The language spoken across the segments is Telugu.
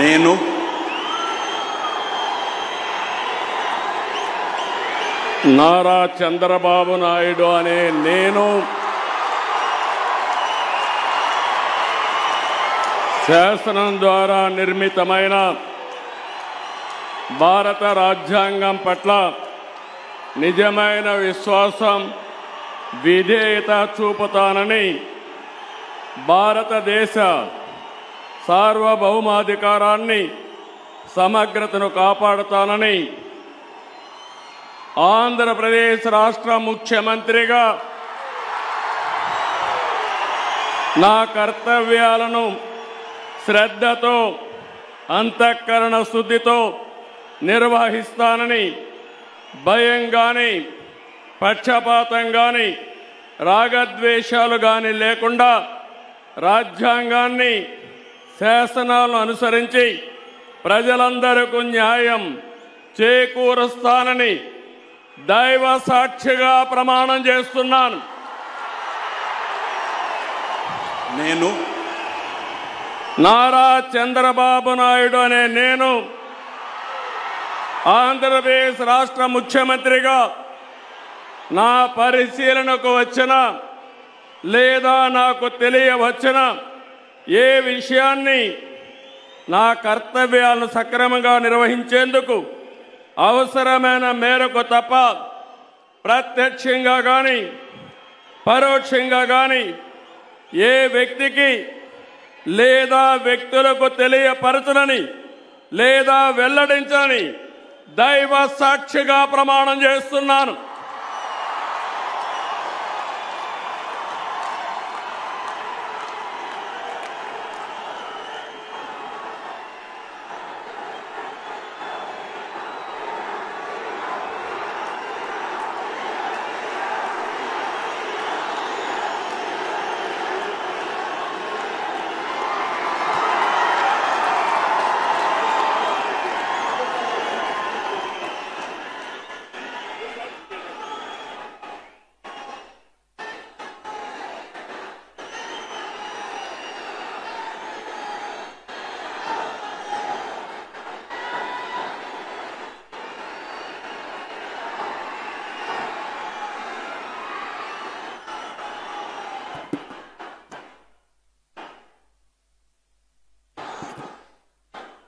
నేను నారా చంద్రబాబు నాయుడు అనే నేను శాసనం ద్వారా నిర్మితమైన భారత రాజ్యాంగం పట్ల నిజమైన విశ్వాసం విధేయత చూపుతానని భారతదేశ సార్వభౌమాధికారాన్ని సమగ్రతను కాపాడుతానని ఆంధ్రప్రదేశ్ రాష్ట్ర ముఖ్యమంత్రిగా నా కర్తవ్యాలను శ్రద్ధతో అంతఃకరణ శుద్ధితో నిర్వహిస్తానని భయం గాని పక్షపాతం గాని రాగద్వేషాలు గాని లేకుండా రాజ్యాంగాన్ని శాసనాలను అనుసరించి ప్రజలందరికీ న్యాయం చేకూరుస్తానని దైవ సాక్షిగా ప్రమాణం చేస్తున్నాను. నేను నారా చంద్రబాబు నాయుడు అనే నేను ఆంధ్రప్రదేశ్ రాష్ట్ర ముఖ్యమంత్రిగా నా పరిశీలనకు వచ్చిన లేదా నాకు తెలియవచ్చిన ఏ విషయాన్ని నా కర్తవ్యాలను సక్రమంగా నిర్వహించేందుకు అవసరమైన మేరకు తప్ప ప్రత్యక్షంగా కానీ పరోక్షంగా కానీ ఏ వ్యక్తికి లేదా వ్యక్తులకు తెలియపరచనని లేదా వెల్లడించని దైవ సాక్షిగా ప్రమాణం చేస్తున్నాను.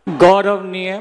गौरवनीय